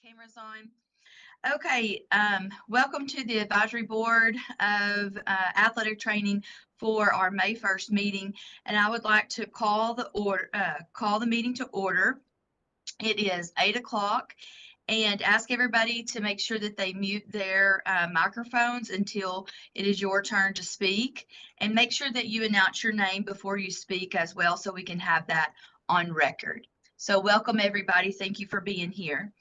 Cameras on. Okay, welcome to the advisory board of athletic training for our May 1st meeting. And I would like to call the meeting to order. It is 8 o'clock and ask everybody to make sure that they mute their microphones until it is your turn to speak. And make sure that you announce your name before you speak as well, so we can have that on record. So welcome everybody. Thank you for being here.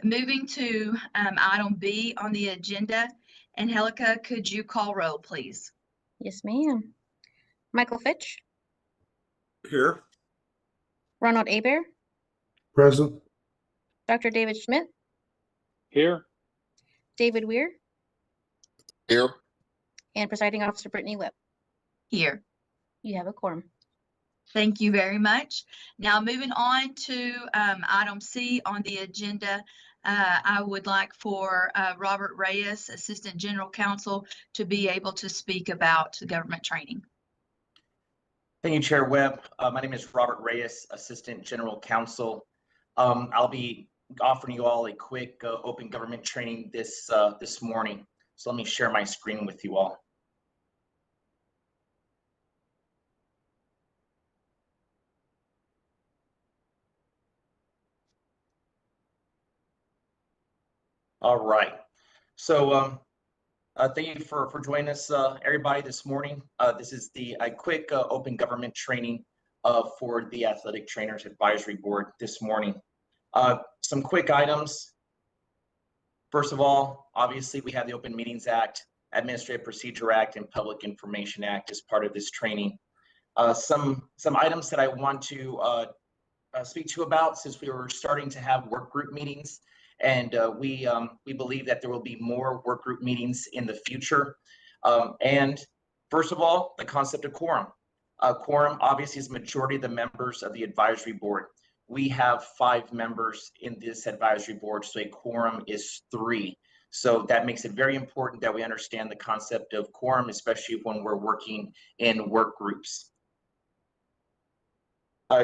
Moving to item B on the agenda. Angelica, could you call roll, please? Yes, ma'am. Michael Fitch, Here. Ronald Aber, Present. Dr. David Schmidt, Here. David Weir, Here. and Presiding Officer Brittany Webb. Here. You have a quorum. Thank you very much. Now moving on to item C on the agenda, I would like for Robert Reyes, Assistant General Counsel, to be able to speak about government training. Thank you, Chair Webb. My name is Robert Reyes, Assistant General Counsel. I'll be offering you all a quick open government training this morning. So let me share my screen with you all. All right. So thank you for joining us, everybody, this morning. This is a quick open government training for the Athletic Trainers Advisory Board this morning. Some quick items. First of all, obviously, we have the Open Meetings Act, Administrative Procedure Act, and Public Information Act as part of this training. Some items that I want to speak to you about, since we were starting to have work group meetings, and we believe that there will be more work group meetings in the future. And first of all, the concept of quorum. Quorum obviously is the majority of the members of the advisory board. We have 5 members in this advisory board, so a quorum is 3. So that makes it very important that we understand the concept of quorum, especially when we're working in work groups.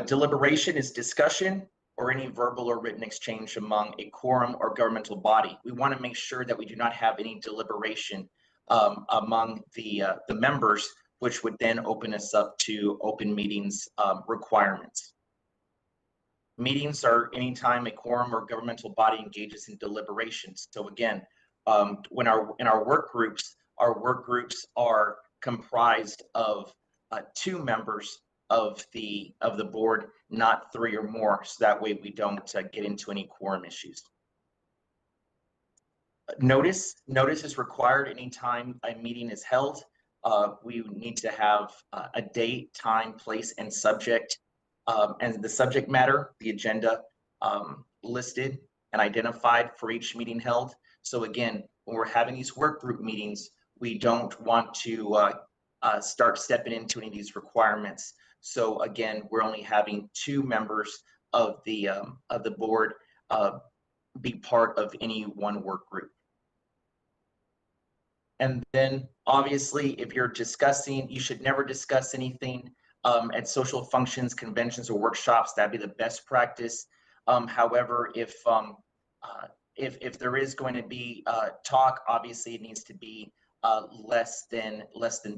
Deliberation is discussion or any verbal or written exchange among a quorum or governmental body. We want to make sure that we do not have any deliberation among the members, which would then open us up to open meetings requirements. Meetings are anytime a quorum or governmental body engages in deliberations. So again, in our work groups are comprised of 2 members of the board, not 3 or more, so that way we don't get into any quorum issues. Notice is required anytime a meeting is held. We need to have a date, time, place, and subject, and the subject matter, the agenda, listed and identified for each meeting held. So again, when we're having these work group meetings, we don't want to start stepping into any of these requirements. So again, we're only having 2 members of the board be part of any one work group. And then obviously, if you're discussing, you should never discuss anything at social functions, conventions, or workshops. That'd be the best practice. However, if there is going to be talk, obviously it needs to be less than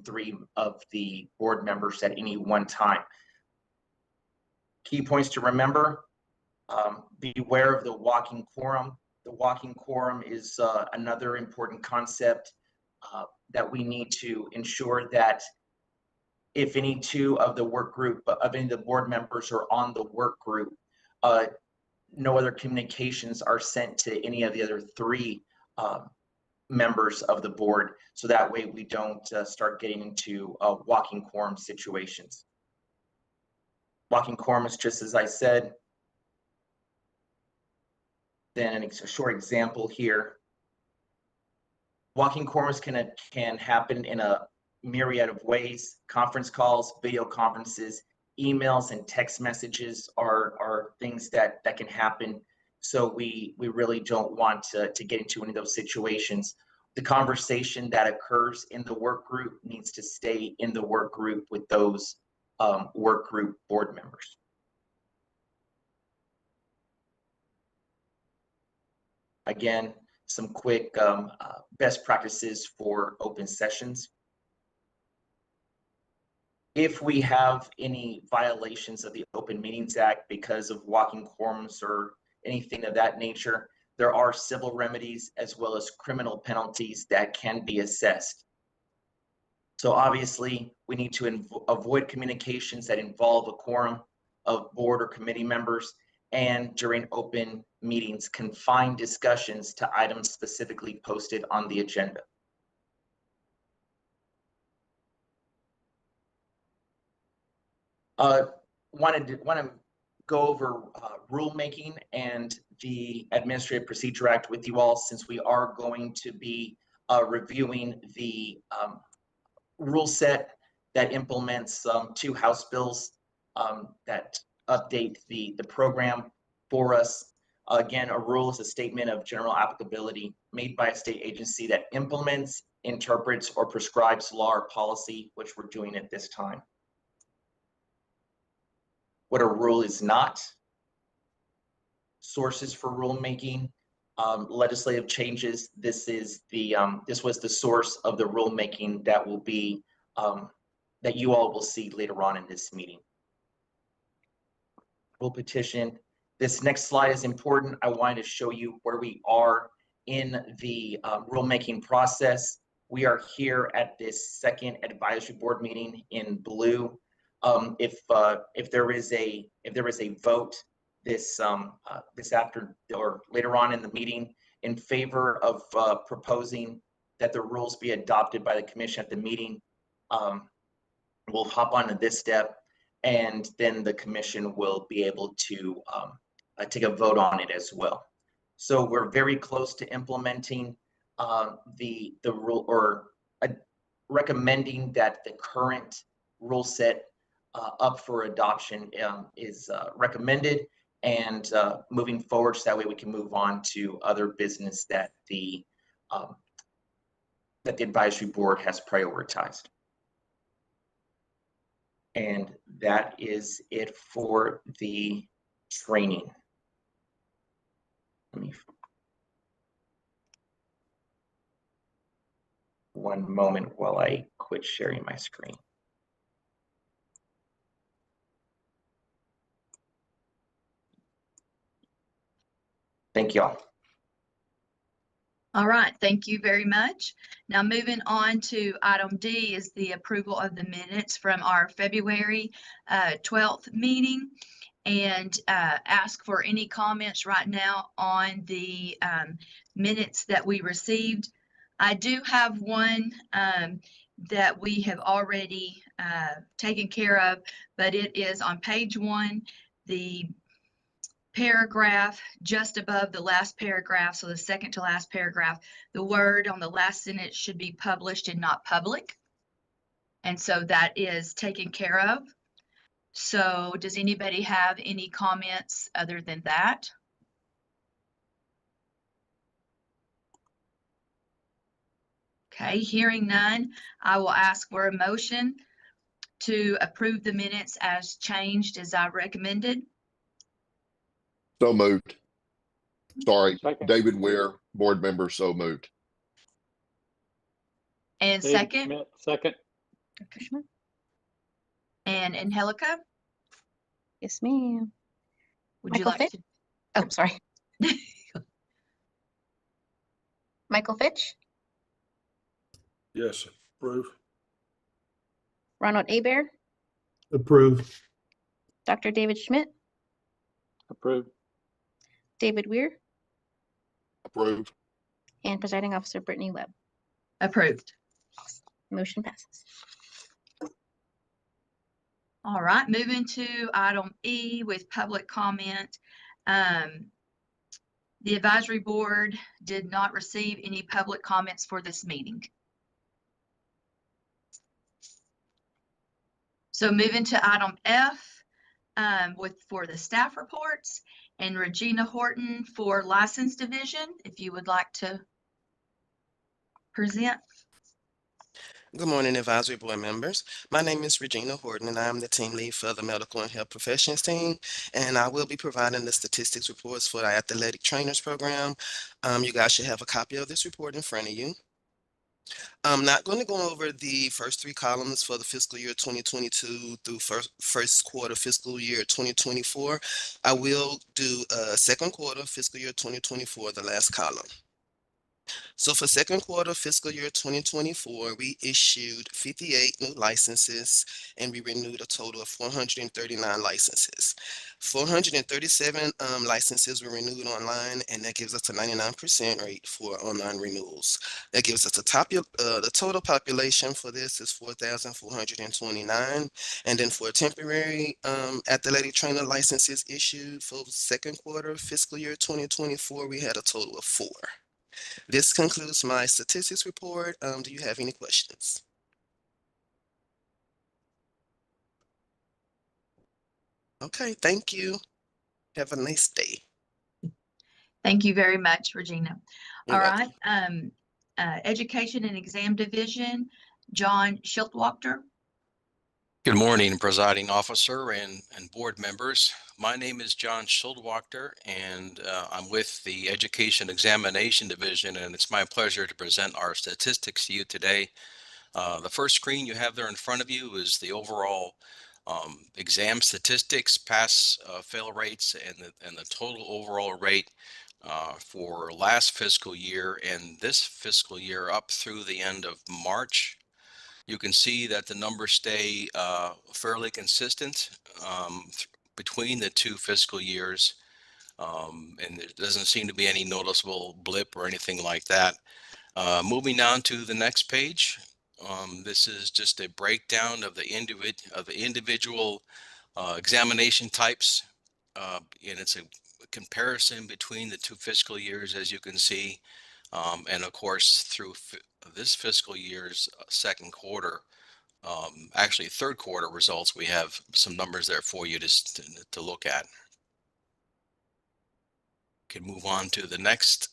3 of the board members at any one time. Key points to remember: beware of the walking quorum. The walking quorum is another important concept that we need to ensure that if any 2 of the work group, of any of the board members are on the work group, no other communications are sent to any of the other 3 members of the board, so that way we don't start getting into walking quorum situations. Walking quorum is just as I said. Then a short example here. Walking quorums can happen in a myriad of ways. Conference calls, video conferences, emails, and text messages are things that can happen. So we really don't want to get into any of those situations. The conversation that occurs in the work group needs to stay in the work group with those work group board members. Again, some quick best practices for open sessions. If we have any violations of the Open Meetings Act because of walking quorums or anything of that nature, there are civil remedies as well as criminal penalties that can be assessed. So obviously, we need to avoid communications that involve a quorum of board or committee members, and during open meetings, confine discussions to items specifically posted on the agenda. Want to go over rulemaking and the Administrative Procedure Act with you all, since we are going to be reviewing the rule set that implements 2 House bills that update the program for us. Again, a rule is a statement of general applicability made by a state agency that implements, interprets, or prescribes law or policy, which we're doing at this time. What a rule is not: sources for rulemaking, legislative changes. This is the this was the source of the rulemaking that will be that you all will see later on in this meeting. Rule petition. This next slide is important. I wanted to show you where we are in the rulemaking process. We are here at this second advisory board meeting in blue. If there is a vote this after or later on in the meeting in favor of proposing that the rules be adopted by the commission at the meeting, we'll hop onto this step, and then the commission will be able to take a vote on it as well. So we're very close to implementing the rule, or recommending that the current rule set up for adoption is recommended, and moving forward, so that way we can move on to other business that the advisory board has prioritized. And that is it for the training. Let me, one moment while I quit sharing my screen. Thank you all. All right, thank you very much. Now moving on to item D is the approval of the minutes from our February 12th meeting, and ask for any comments right now on the minutes that we received. I do have one that we have already taken care of, but it is on page 1, the paragraph just above the last paragraph, so the second to last paragraph, the word on the last sentence should be published and not public. And so that is taken care of. So does anybody have any comments other than that? Okay, hearing none, I will ask for a motion to approve the minutes as changed as I recommended. So moved. Sorry, Second. David Weir, board member, so moved. And David second, Schmidt, second. Dr. Schmidt? and Angelica, Yes, ma'am. would you Michael like Fitch? to? Oh, sorry. Michael Fitch, Yes, approve. Ronald Abear, Approve. Dr. David Schmidt, Approved. David Weir, Approve. and Presiding Officer Brittany Webb. Approved. Motion passes. All right, moving to item E with public comment. The advisory board did not receive any public comments for this meeting. So moving to item F for the staff reports, and Regina Horton for License Division, if you would like to present. Good morning, advisory board members. My name is Regina Horton, and I am the team lead for the medical and health professions team. And I will be providing the statistics reports for the athletic trainers program. You guys should have a copy of this report in front of you. I'm not going to go over the first three columns for the fiscal year 2022 through first quarter fiscal year 2024. I will do second quarter fiscal year 2024, the last column. So for second quarter fiscal year 2024, we issued 58 new licenses and we renewed a total of 439 licenses. 437 licenses were renewed online, and that gives us a 99% rate for online renewals. That gives us the total population for this is 4,429. And then for temporary athletic trainer licenses issued for second quarter fiscal year 2024, we had a total of 4. This concludes my statistics report. Do you have any questions? Okay, thank you. Have a nice day. Thank you very much, Regina. You're All welcome. right, Education and Exam Division, John Schildwachter. Good morning, presiding officer and board members. My name is John Schildwachter, and I'm with the Education Examination Division, and it's my pleasure to present our statistics to you today. The first screen you have there in front of you is the overall exam statistics, pass fail rates, and the total overall rate for last fiscal year and this fiscal year up through the end of March. You can see that the numbers stay fairly consistent between the two fiscal years, and there doesn't seem to be any noticeable blip or anything like that. Moving on to the next page, this is just a breakdown of the individual examination types, and it's a comparison between the two fiscal years, as you can see. And of course, through this fiscal year's second quarter, actually third quarter results, we have some numbers there for you to look at. Can move on to the next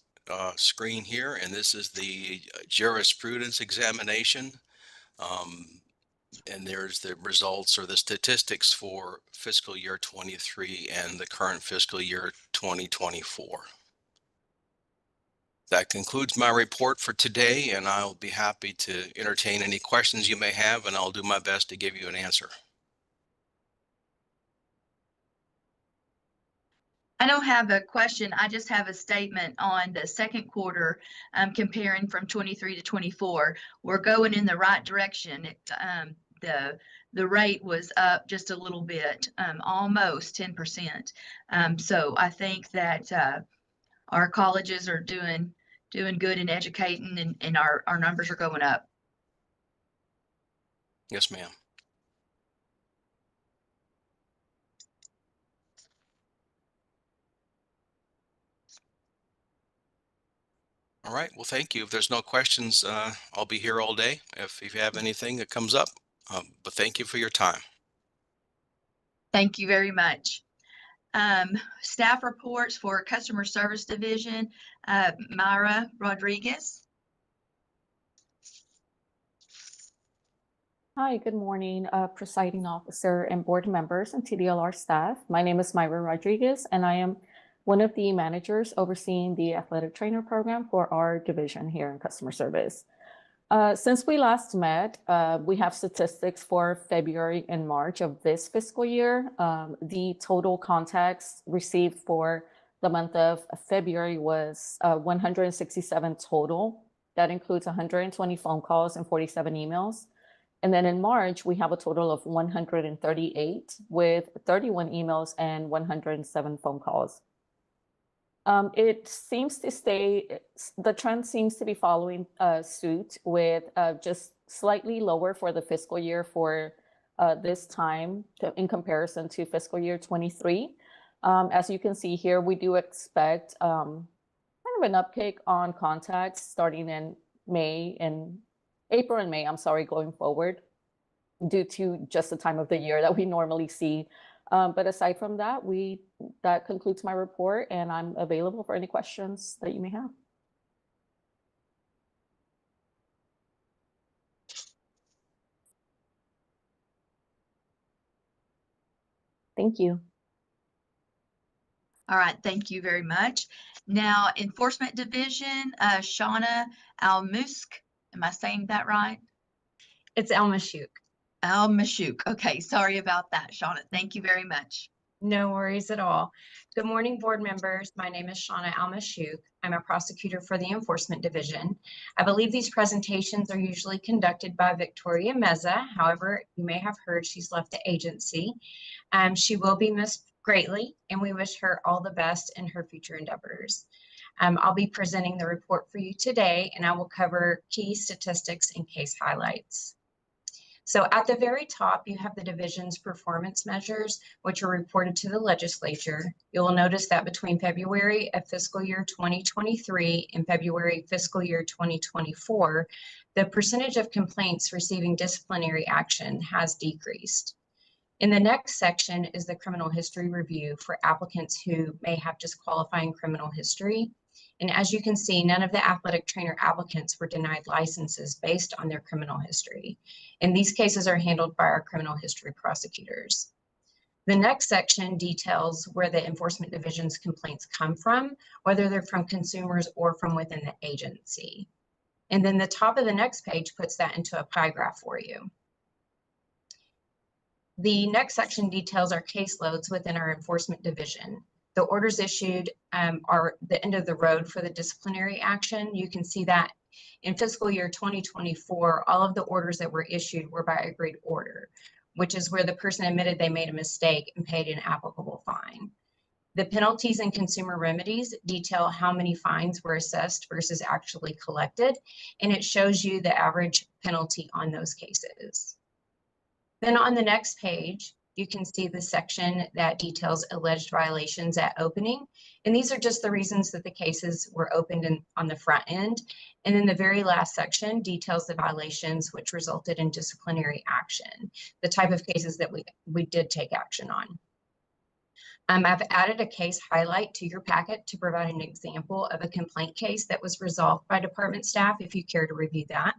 screen here, and this is the jurisprudence examination. And there's the results or the statistics for fiscal year 23 and the current fiscal year 2024. That concludes my report for today, and I'll be happy to entertain any questions you may have, and I'll do my best to give you an answer. I don't have a question. I just have a statement on the second quarter, comparing from 23 to 24. We're going in the right direction. The rate was up just a little bit, almost 10%. So I think that our colleges are doing good in educating, and our numbers are going up. Yes, ma'am. All right, well, thank you. If there's no questions, I'll be here all day if you have anything that comes up, but thank you for your time. Thank you very much. Staff reports for Customer Service Division, Myra Rodriguez. Hi, good morning, presiding officer and board members and TDLR staff. My name is Myra Rodriguez, and I am one of the managers overseeing the athletic trainer program for our division here in customer service. Since we last met, we have statistics for February and March of this fiscal year. The total contacts received for the month of February was 167 total. That includes 120 phone calls and 47 emails. And then in March, we have a total of 138 with 31 emails and 107 phone calls. It seems to stay, the trend seems to be following suit with just slightly lower for the fiscal year for this time in comparison to fiscal year 23. As you can see here, we do expect kind of an uptick on contacts starting in April and May, I'm sorry, going forward, due to just the time of the year that we normally see. But aside from that, that concludes my report, and I'm available for any questions that you may have. Thank you. All right, thank you very much. Now, Enforcement Division, Shauna Almusk. Am I saying that right? It's Almashuk. Almashuk. Okay, sorry about that, Shauna. Thank you very much. No worries at all. Good morning, board members. My name is Shauna Almashuk. I'm a prosecutor for the Enforcement Division. I believe these presentations are usually conducted by Victoria Meza. However, you may have heard she's left the agency. She will be missed greatly, and we wish her all the best in her future endeavors. I'll be presenting the report for you today, and I will cover key statistics and case highlights. So at the very top, you have the division's performance measures, which are reported to the legislature. You will notice that between February of fiscal year 2023 and February fiscal year 2024, the percentage of complaints receiving disciplinary action has decreased. In the next section is the criminal history review for applicants who may have disqualifying criminal history. And as you can see, none of the athletic trainer applicants were denied licenses based on their criminal history. And these cases are handled by our criminal history prosecutors. The next section details where the Enforcement Division's complaints come from, whether they're from consumers or from within the agency. And then the top of the next page puts that into a pie graph for you. The next section details our caseloads within our Enforcement Division. The orders issued are the end of the road for the disciplinary action. You can see that in fiscal year 2024, all of the orders that were issued were by agreed order, which is where the person admitted they made a mistake and paid an applicable fine. The penalties and consumer remedies detail how many fines were assessed versus actually collected, and it shows you the average penalty on those cases. Then on the next page, you can see the section that details alleged violations at opening. And these are just the reasons that the cases were opened on the front end. And then the very last section details the violations which resulted in disciplinary action, the type of cases that we did take action on. I've added a case highlight to your packet to provide an example of a complaint case that was resolved by department staff if you care to review that.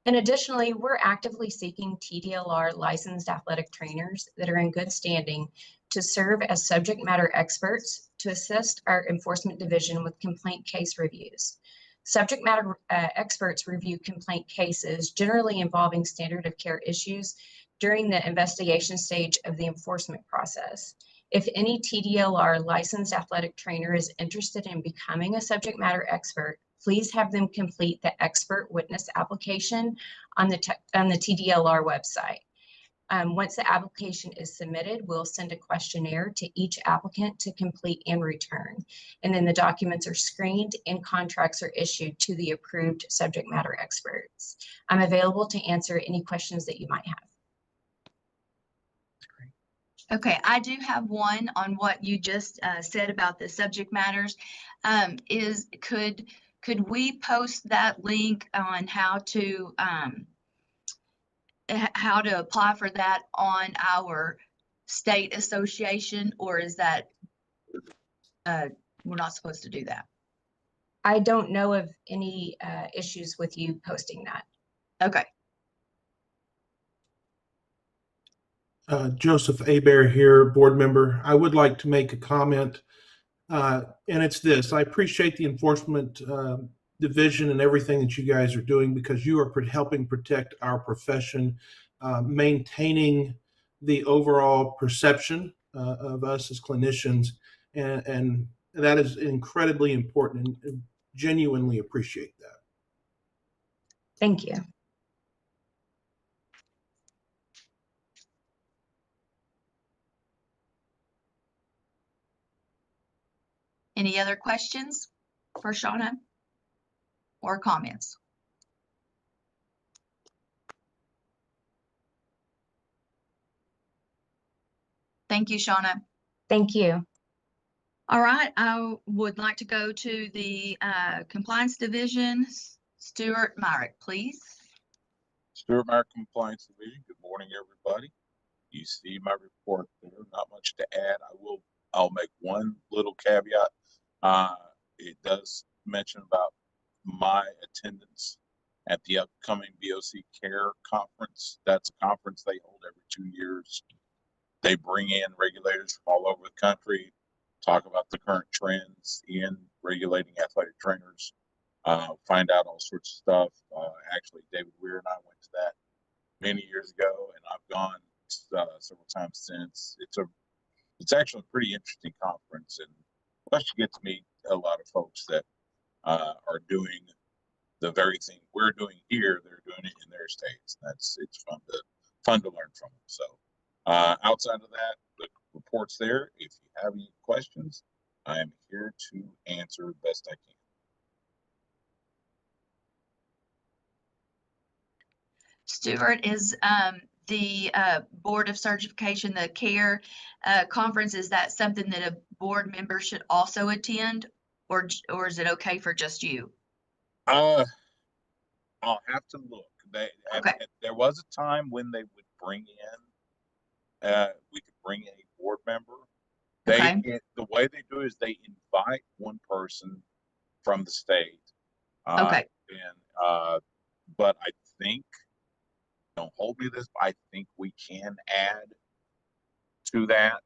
And additionally, we're actively seeking TDLR licensed athletic trainers that are in good standing to serve as subject matter experts to assist our Enforcement Division with complaint case reviews. Subject matter experts review complaint cases generally involving standard of care issues during the investigation stage of the enforcement process. If any TDLR licensed athletic trainer is interested in becoming a subject matter expert, please have them complete the expert witness application on the TDLR website. Once the application is submitted, we'll send a questionnaire to each applicant to complete and return. And then the documents are screened and contracts are issued to the approved subject matter experts. I'm available to answer any questions that you might have. Okay, I do have one on what you just said about the subject matters. Could we post that link on how to apply for that on our state association, or is that we're not supposed to do that? I don't know of any issues with you posting that. Okay. Joseph Hebert here, board member. I would like to make a comment, and it's this. I appreciate the Enforcement Division and everything that you guys are doing, because you are helping protect our profession, maintaining the overall perception of us as clinicians, and that is incredibly important, and genuinely appreciate that. Thank you. Any other questions for Shauna or comments? Thank you, Shauna. Thank you. All right, I would like to go to the Compliance Division. Stuart Myrick, please. Stuart Myrick, Compliance Division. Good morning, everybody. You see my report there. Not much to add. I'll make one little caveat. It does mention about my attendance at the upcoming BOC Care Conference. That's a conference they hold every 2 years. They bring in regulators from all over the country, talk about the current trends in regulating athletic trainers, find out all sorts of stuff. Actually, David Weir and I went to that many years ago, and I've gone several times since. It's actually a pretty interesting conference, and plus you get to meet a lot of folks that are doing the very thing we're doing here. They're doing it in their states. It's fun to learn from them. So outside of that, the report's there. If you have any questions, I am here to answer the best I can. Stuart, is the Board of Certification, the CARE conference, is that something that a board member should also attend, or is it okay for just you? I'll have to look. Okay. There was a time when they would bring in, we could bring in a board member. The way they do it is they invite one person from the state. Okay. But I think, don't hold me to this, but I think we can add to that.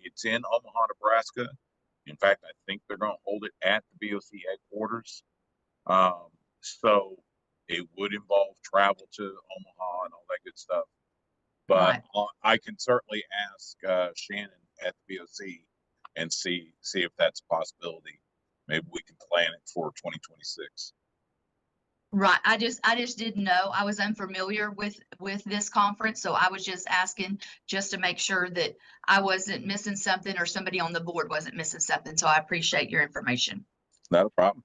It's in Omaha, Nebraska. In fact, I think they're going to hold it at the BOC headquarters. So it would involve travel to Omaha and all that good stuff. But I can certainly ask Shannon at the BOC and see if that's a possibility. Maybe we can plan it for 2026. Right. I just didn't know. I was unfamiliar with this conference, so I was just asking just to make sure that I wasn't missing something or somebody on the board wasn't missing something. So I appreciate your information. Not a problem.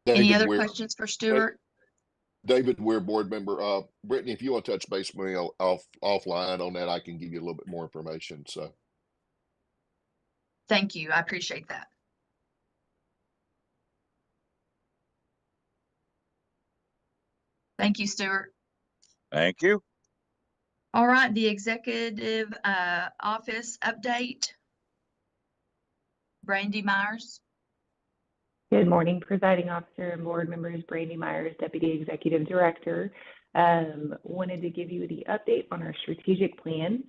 Any David other Weir- questions for Stuart? David Weir, board member. Brittany, if you want to touch base with me offline on that, I can give you a little bit more information. So Thank you. I appreciate that. Thank you, Stuart. Thank you. All right, the executive office update. Brandy Myers. Good morning, Presiding Officer and board members. Brandy Myers, Deputy Executive Director. Wanted to give you the update on our strategic plan.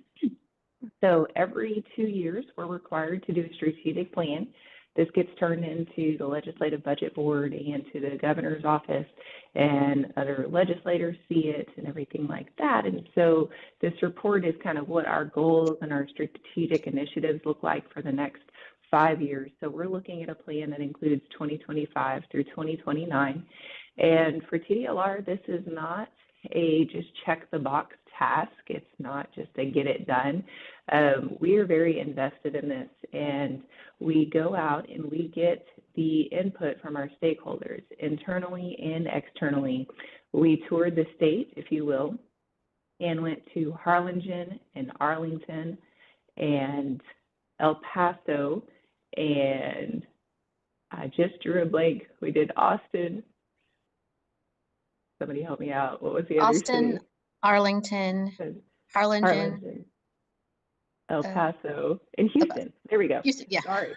So every 2 years, we're required to do a strategic plan. This gets turned into the Legislative Budget Board and to the governor's office, and other legislators see it and everything like that. And so this report is kind of what our goals and our strategic initiatives look like for the next 5 years. So we're looking at a plan that includes 2025 through 2029. And for TDLR, this is not a just check the box task. It's not just a get it done. We are very invested in this, and we go out and we get the input from our stakeholders internally and externally. We toured the state, if you will, and went to Harlingen and Arlington and El Paso, and I just drew a blank. We did Austin. Somebody help me out. What was the other Austin, city? Arlington, Harlingen, El Paso, and Houston. There we go. Houston, yeah. Sorry.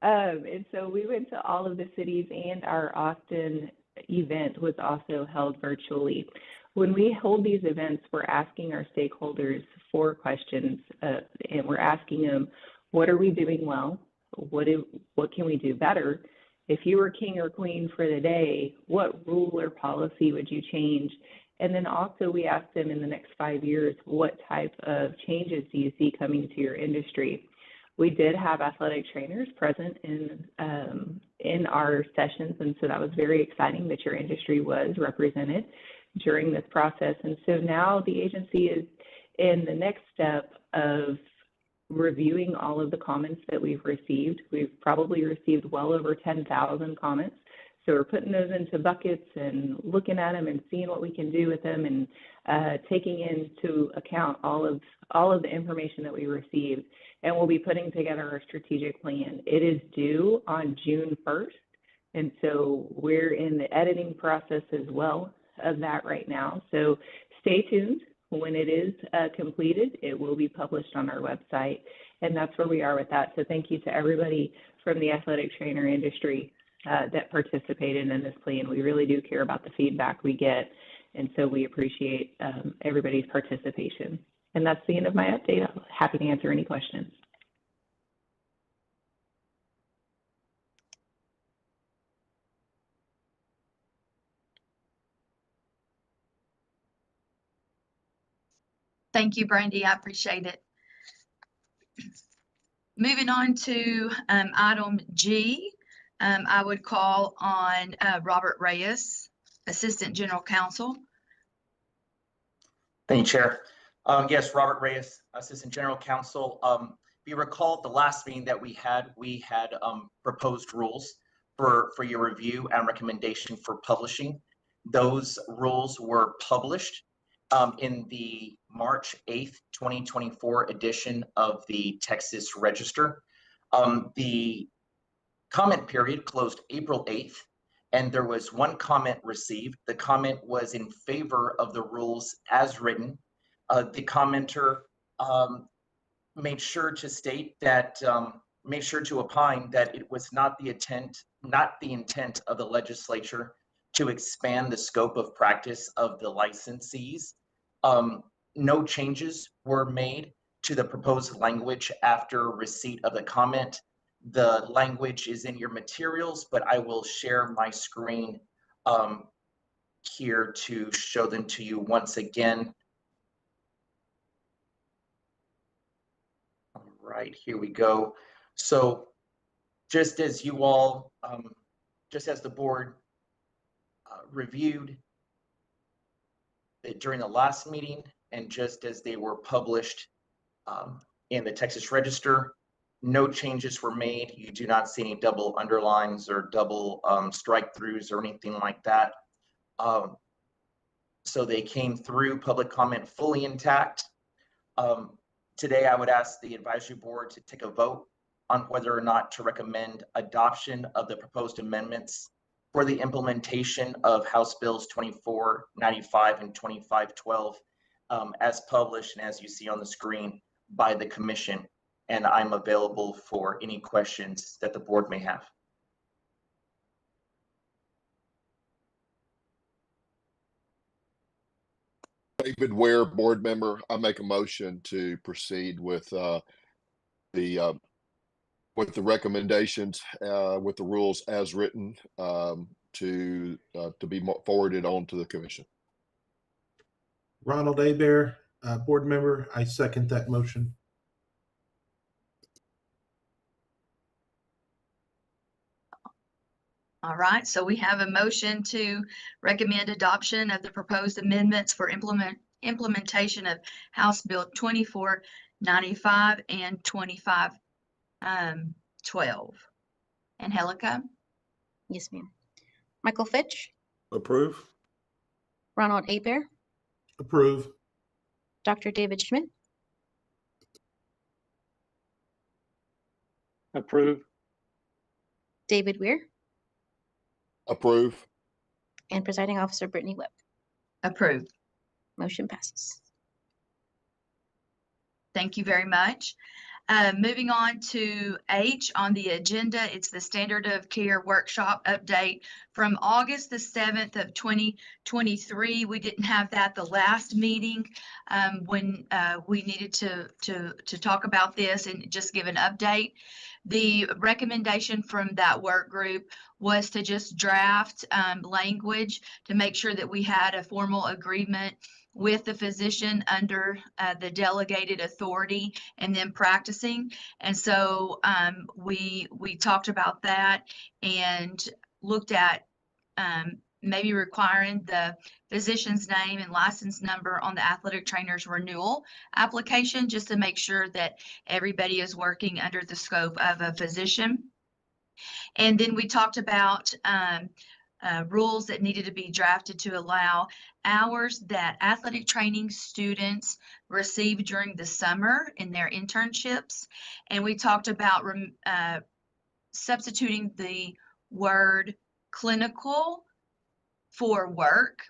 And so we went to all of the cities, and our Austin event was also held virtually. When we hold these events, we're asking our stakeholders 4 questions, and we're asking them, what are we doing well? What can we do better? If you were king or queen for the day, what rule or policy would you change? And then also we asked them in the next 5 years, what type of changes do you see coming to your industry? We did have athletic trainers present in our sessions, and so that was very exciting that your industry was represented during this process. And so now the agency is in the next step of reviewing all of the comments that we've received. We've probably received well over 10,000 comments. So we're putting those into buckets and looking at them and seeing what we can do with them, and taking into account all of the information that we received. And we'll be putting together our strategic plan. It is due on June 1st. And so we're in the editing process as well of that right now. So stay tuned. When it is completed, it will be published on our website, and that's where we are with that. So thank you to everybody from the athletic trainer industry that participated in this plan. We really do care about the feedback we get, And so we appreciate everybody's participation. And that's the end of my update. I'm happy to answer any questions. Thank you, Brandy. I appreciate it. Moving on to item G, I would call on Robert Reyes, Assistant General Counsel. Thank you, Chair. Yes, Robert Reyes, Assistant General Counsel. If you recall the last meeting that we had proposed rules for your review and recommendation for publishing. Those rules were published in the March 8th, 2024 edition of the Texas Register. The comment period closed April 8th, and there was one comment received. The comment was in favor of the rules as written. The commenter made sure to state that, made sure to opine that it was not the intent of the legislature to expand the scope of practice of the licensees. No changes were made to the proposed language after receipt of the comment. The language is in your materials, but I will share my screen here to show them to you once again. All right, here we go. So just as you all, just as the board reviewed it during the last meeting, and just as they were published in the Texas Register, no changes were made. You do not see any double underlines or double strike throughs or anything like that. So they came through public comment fully intact. Today, I would ask the advisory board to take a vote on whether or not to recommend adoption of the proposed amendments for the implementation of House Bills 2495 and 2512 as published and as you see on the screen by the commission. And I'm available for any questions that the board may have. David Ware, board member. I make a motion to proceed with the recommendations with the rules as written to be forwarded on to the commission. Ronald Abear, board member. I second that motion. All right, so we have a motion to recommend adoption of the proposed amendments for implementation of House Bill 2495 and 2512. Angelica? Yes, ma'am. Michael Fitch, Approve. Ronald Abear, Approve. Dr. David Schmidt, Approve. David Weir, Approve. and Presiding Officer Brittany Webb. Approved. Motion passes. Thank you very much. Moving on to H on the agenda, it's the Standard of Care Workshop update from August the 7th of 2023. We didn't have that the last meeting when we needed to talk about this and just give an update. The recommendation from that work group was to just draft language to make sure that we had a formal agreement with the physician under the delegated authority and then practicing. And so we talked about that and looked at maybe requiring the physician's name and license number on the athletic trainer's renewal application, just to make sure that everybody is working under the scope of a physician. And then we talked about rules that needed to be drafted to allow hours that athletic training students receive during the summer in their internships. And we talked about substituting the word clinical for work.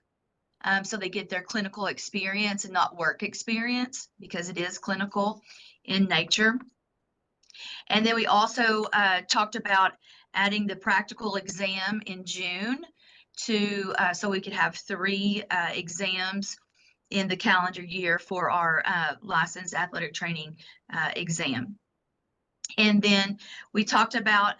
So they get their clinical experience and not work experience, because it is clinical in nature. And then we also talked about adding the practical exam in June to, so we could have 3 exams in the calendar year for our licensed athletic training exam. And then we talked about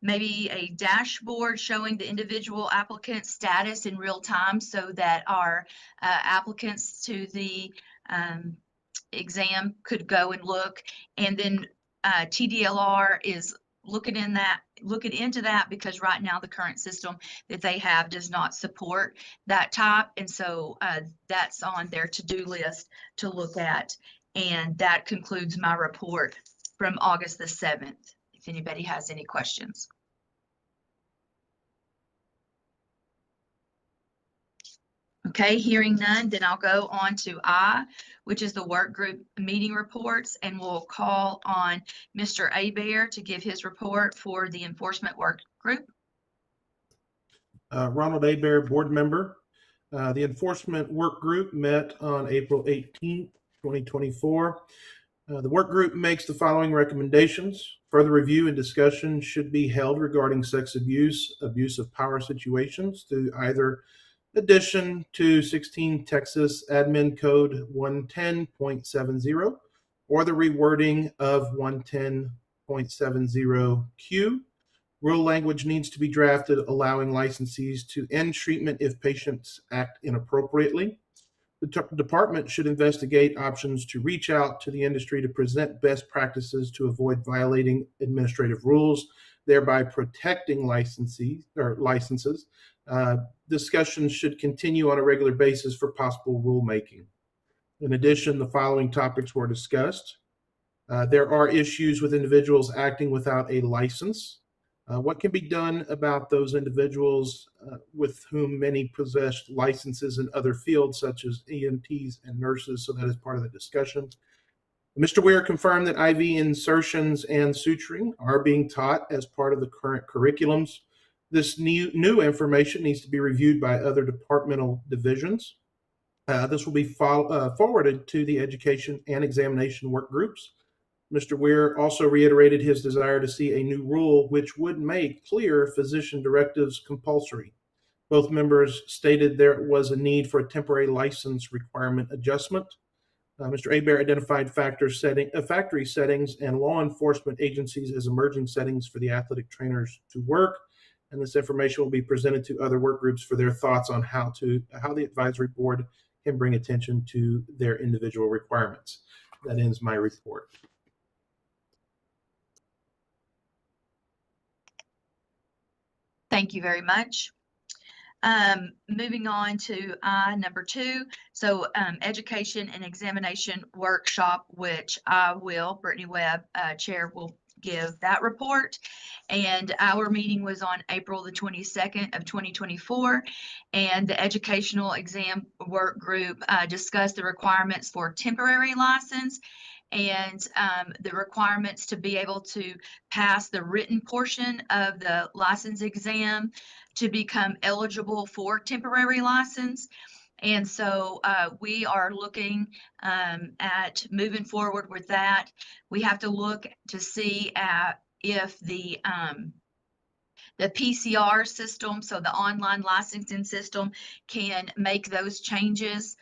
maybe a dashboard showing the individual applicant status in real time so that our applicants to the exam could go and look. And then TDLR is looking into that because right now the current system that they have does not support that type. And so that's on their to-do list to look at. And that concludes my report from August the 7th, if anybody has any questions. Okay, hearing none, then I'll go on to I, which is the work group meeting reports, and we'll call on Mr. Abear to give his report for the enforcement work group. Ronald Abear, board member. The enforcement work group met on April 18th, 2024. The work group makes the following recommendations. Further review and discussion should be held regarding sex abuse, abuse of power situations through either addition to 16 Texas Admin Code 110.70 or the rewording of 110.70Q. Rule language needs to be drafted allowing licensees to end treatment if patients act inappropriately. The department should investigate options to reach out to the industry to present best practices to avoid violating administrative rules, thereby protecting licenses. Discussions should continue on a regular basis for possible rulemaking. In addition, the following topics were discussed. There are issues with individuals acting without a license. What can be done about those individuals with whom many possess licenses in other fields, such as EMTs and nurses? So that is part of the discussion. Mr. Weir confirmed that IV insertions and suturing are being taught as part of the current curriculums. This new information needs to be reviewed by other departmental divisions. This will be forwarded to the education and examination work groups. Mr. Weir also reiterated his desire to see a new rule which would make clear physician directives compulsory. Both members stated there was a need for a temporary license requirement adjustment. Mr. Abear identified factory settings and law enforcement agencies as emerging settings for the athletic trainers to work. And this information will be presented to other work groups for their thoughts on how the advisory board can bring attention to their individual requirements. That ends my report. Thank you very much. Moving on to number 2. So education and examination workshop, which Brittany Webb, chair, will give that report. And our meeting was on April the 22nd of 2024. And the educational exam work group discussed the requirements for temporary license and the requirements to be able to pass the written portion of the license exam to become eligible for temporary license. And so we are looking at moving forward with that. We have to look to see if the PCR system, so the online licensing system, can make those changes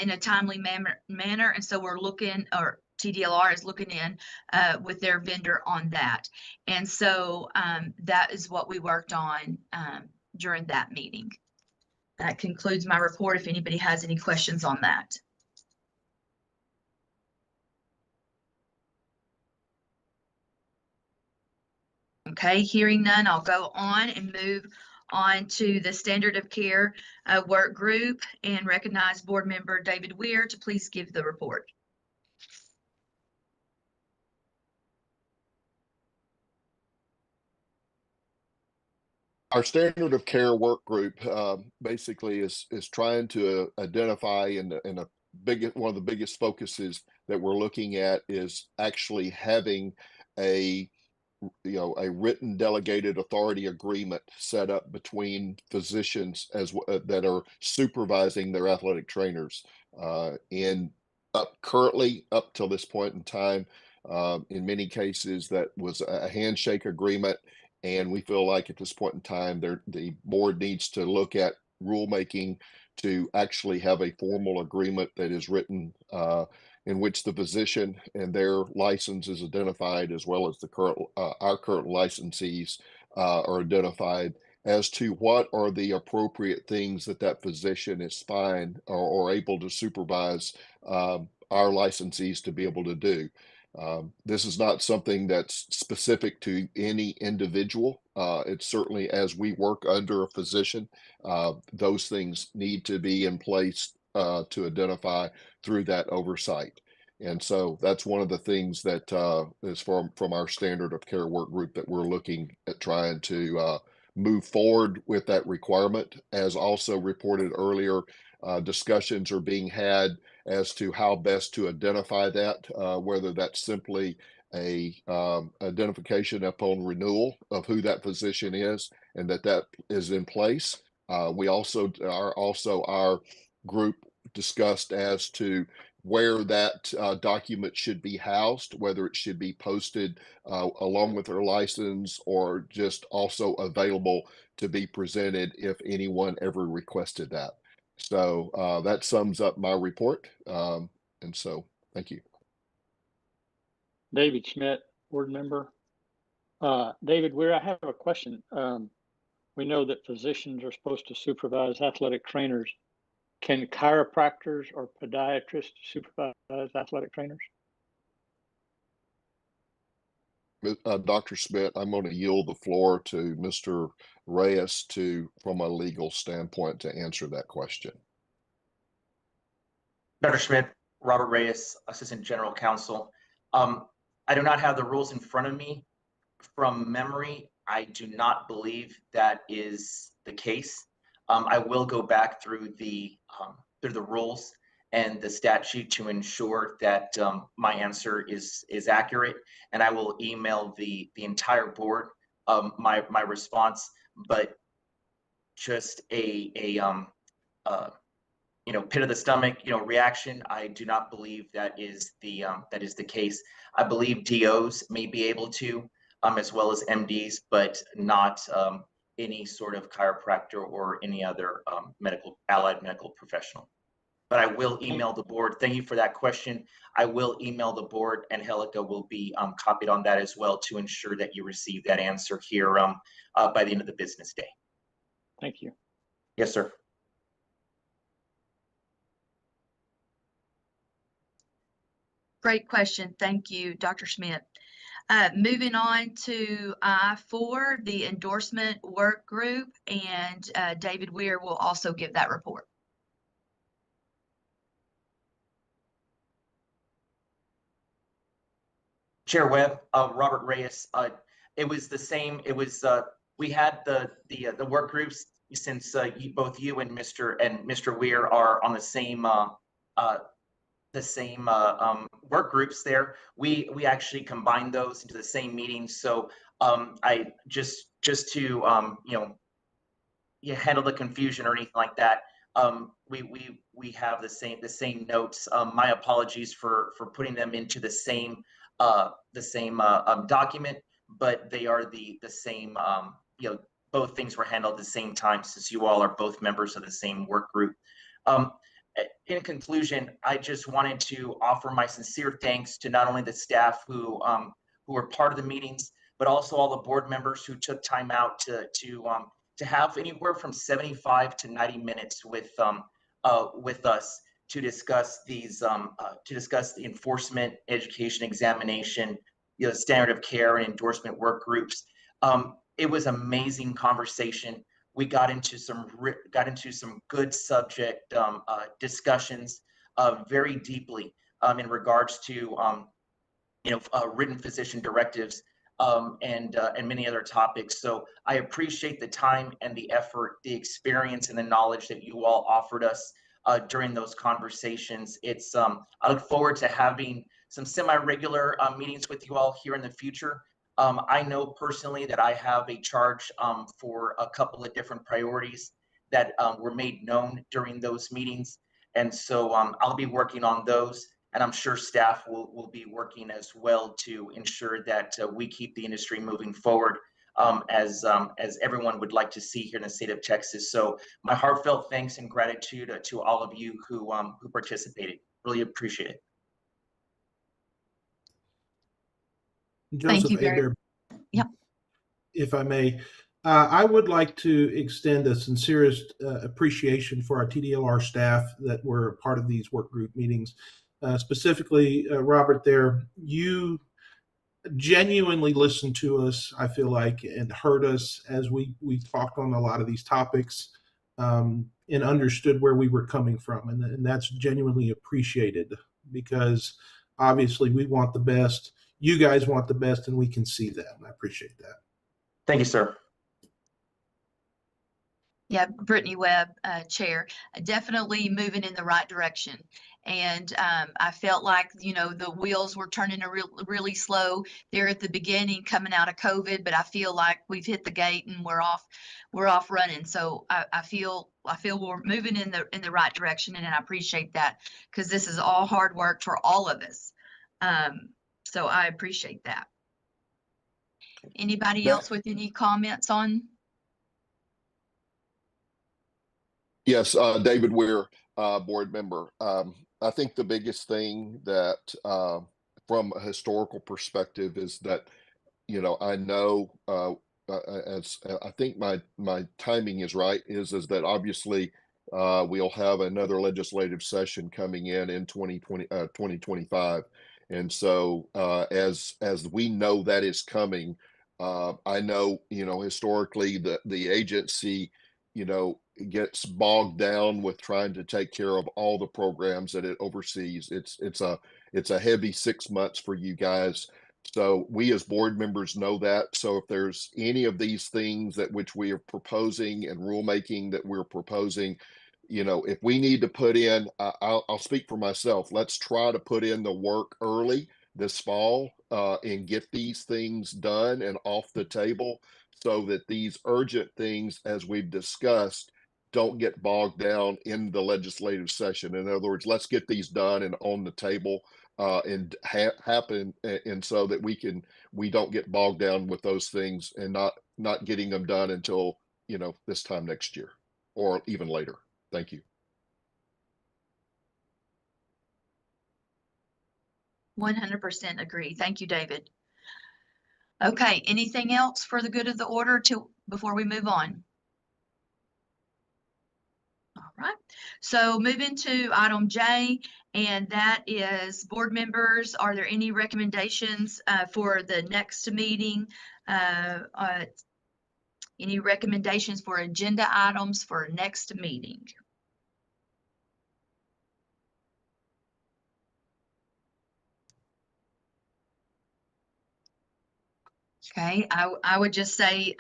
in a timely manner. And so we're looking, or TDLR is looking in with their vendor on that. And so that is what we worked on during that meeting. That concludes my report. If anybody has any questions on that. Okay, hearing none, I'll go on and move on to the standard of care work group and recognize board member David Weir to please give the report. Our standard of care work group basically is trying to identify one of the biggest focuses that we're looking at is actually having a written delegated authority agreement set up between physicians that are supervising their athletic trainers. Currently up till this point in time, in many cases that was a handshake agreement. And we feel like at this point in time, the board needs to look at rulemaking to actually have a formal agreement that is written in which the physician and their license is identified, as well as the current our current licensees are identified as to what are the appropriate things that that physician is fine or able to supervise our licensees to be able to do. This is not something that's specific to any individual. It's certainly as we work under a physician, those things need to be in place to identify through that oversight. And so that's one of the things that is from our standard of care work group that we're looking at trying to move forward with that requirement. As also reported earlier, discussions are being had as to how best to identify that, whether that's simply a identification upon renewal of who that physician is and that is in place. We also our group discussed as to where that document should be housed, whether it should be posted along with their license or just also available to be presented if anyone ever requested that. So that sums up my report. And so thank you. David Schmidt, board member. David Weir, I have a question. We know that physicians are supposed to supervise athletic trainers. Can chiropractors or podiatrists supervise athletic trainers? Dr. Schmidt, I'm going to yield the floor to Mr. Reyes from a legal standpoint, to answer that question. Dr. Schmidt, Robert Reyes, Assistant General Counsel. I do not have the rules in front of me. From memory, I do not believe that is the case. I will go back through the rules and the statute to ensure that my answer is accurate, and I will email the entire board my response. But just a pit of the stomach reaction, I do not believe that is the case. I believe DOs may be able to, as well as MDs, but not any sort of chiropractor or any other allied medical professional. But I will email the board. Thank you for that question. I will email the board, and Helica will be copied on that as well to ensure that you receive that answer here by the end of the business day. Thank you. Yes, sir. Great question. Thank you, Dr. Schmidt. Moving on to I4, the endorsement work group, and David Weir will also give that report. Chair Webb, Robert Reyes. It was the same. It was we had the work groups since both you and Mr. Weir are on the same work groups there. We actually combined those into the same meeting. So I just to handle the confusion or anything like that. We have the same notes. My apologies for putting them into the same document, but they are the same. Both things were handled at the same time, since you all are both members of the same work group. In conclusion, I just wanted to offer my sincere thanks to not only the staff who were part of the meetings, but also all the board members who took time out to have anywhere from 75 to 90 minutes with us to discuss these the enforcement, education, examination, standard of care, and endorsement work groups. It was amazing conversation. We got into some good subject discussions very deeply in regards to written physician directives and many other topics. So I appreciate the time and the effort, the experience, and the knowledge that you all offered us during those conversations. I look forward to having some semi-regular meetings with you all here in the future. I know personally that I have a charge for a couple of different priorities that were made known during those meetings. And so I'll be working on those, and I'm sure staff will be working as well to ensure that we keep the industry moving forward as everyone would like to see here in the state of Texas. So my heartfelt thanks and gratitude to all of you who participated. Really appreciate it. Joseph you very- Adair, Yep. if I may, I would like to extend the sincerest appreciation for our TDLR staff that were a part of these work group meetings. Specifically, Robert, there, you genuinely listened to us, I feel like, and heard us as we talked on a lot of these topics, and understood where we were coming from. And that's genuinely appreciated, because obviously we want the best. You guys want the best, and we can see that. And I appreciate that. Thank you, sir. Yeah, Brittany Webb, Chair, definitely moving in the right direction. And I felt like, you know, the wheels were turning really slow there at the beginning coming out of COVID, but I feel like we've hit the gate and we're off running. So I feel we're moving in the right direction, and I appreciate that, because this is all hard work for all of us. So I appreciate that. Anybody else with any comments on? Yes, David Weir, board member. I think the biggest thing that, from a historical perspective, is that, you know, I know, as I think my timing is right, is that obviously we'll have another legislative session coming in 2025. And so as we know that is coming, I know, you know, historically the agency, you know, gets bogged down with trying to take care of all the programs that it oversees. It's a heavy 6 months for you guys. So we as board members know that. So if there's any of these things that which we are proposing and rulemaking that we're proposing, you know, if we need to put in, I'll speak for myself. Let's try to put in the work early this fall and get these things done and off the table, so that these urgent things, as we've discussed, don't get bogged down in the legislative session. In other words, let's get these done and on the table and happen, and so that we don't get bogged down with those things and not getting them done until, you know, this time next year or even later. Thank you. 100% agree. Thank you, David. Okay, anything else for the good of the order before we move on? All right, so moving to item J, and that is board members. Are there any recommendations for the next meeting? Any recommendations for agenda items for next meeting? Okay, I would just say,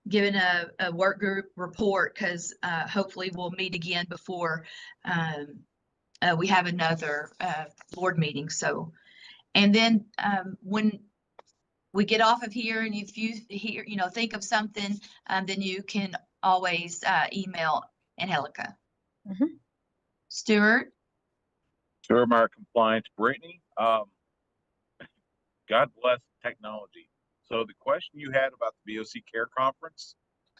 given a work group report, because hopefully we'll meet again before we have another board meeting. So, and then when we get off of here, and if you hear, you know, think of something, then you can always email Angelica. Mhm. Stuart? Sure, my compliance, Brittany. God bless technology. So the question you had about the BOC Care Conference,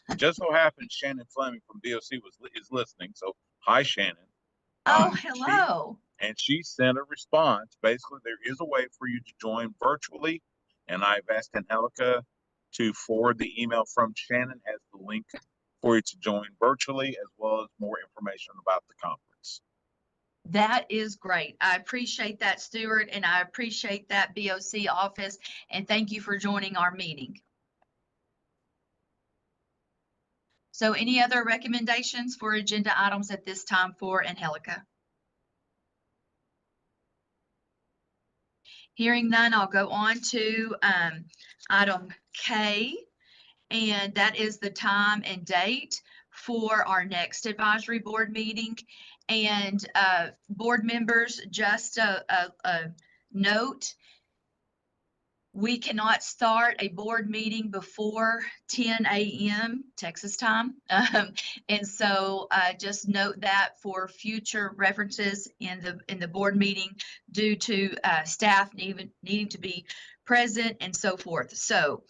it just so happens Shannon Fleming from BOC is listening. So hi, Shannon. Oh, hello. She sent a response. Basically, there is a way for you to join virtually, and I've asked Angelica to forward the email from Shannon as the link for you to join virtually, as well as more information about the conference. That is great. I appreciate that, Stuart, and I appreciate that, BOC office, and thank you for joining our meeting. So any other recommendations for agenda items at this time for Angelica? Hearing none, I'll go on to item K, and that is the time and date for our next advisory board meeting. And board members, just a note, we cannot start a board meeting before 10 a.m. Texas time. And so just note that for future references in the board meeting, due to staff needing to be present and so forth. So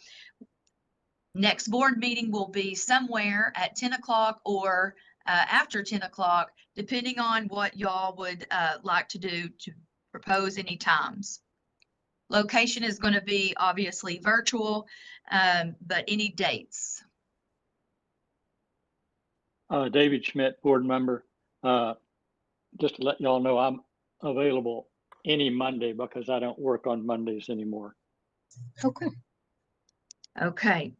Next board meeting will be somewhere at 10 o'clock or after 10 o'clock, depending on what y'all would like to do to propose any times. Location is going to be obviously virtual, but any dates? David Schmidt, board member. Just to let y'all know, I'm available any Monday because I don't work on Mondays anymore. Okay. Okay.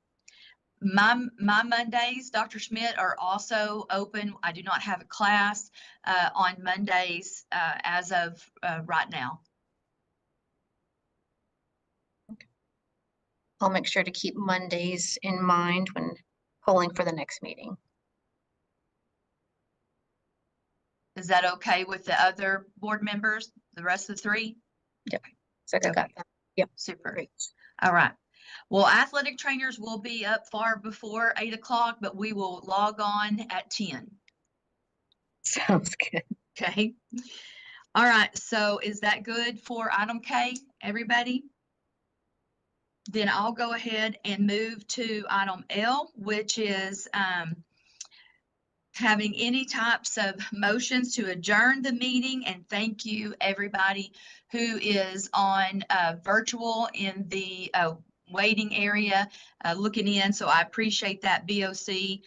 My Mondays, Dr. Schmidt, are also open. I do not have a class on Mondays as of right now. I'll make sure to keep Mondays in mind when polling for the next meeting. Is that okay with the other board members, the rest of the three? Yep. So I got that. Yep. Super. Great. All right. Well, athletic trainers will be up far before 8 o'clock, but we will log on at 10. Sounds good. Okay. All right. So is that good for item K, everybody? Then I'll go ahead and move to item L, which is having any types of motions to adjourn the meeting. And thank you, everybody who is on virtual in the waiting area looking in. So I appreciate that, BOC.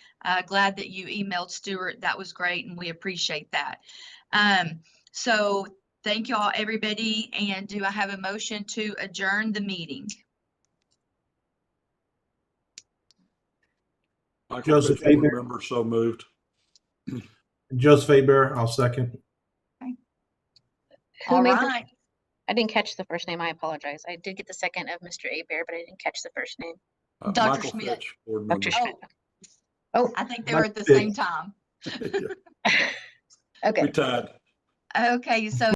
Glad that you emailed Stuart. That was great, and we appreciate that. So thank you all, everybody. And do I have a motion to adjourn the meeting? Joseph Faber. Member, so moved. Joseph Faber, I'll second. Who All made right. I didn't catch the first name. I apologize. I did get the second of Mr. Abear, but I didn't catch the first name. Dr. Michael Schmidt. Fitch, board member. Dr. Schmidt. Oh, I think they were at the Mike same time. Okay. We tied. Okay, so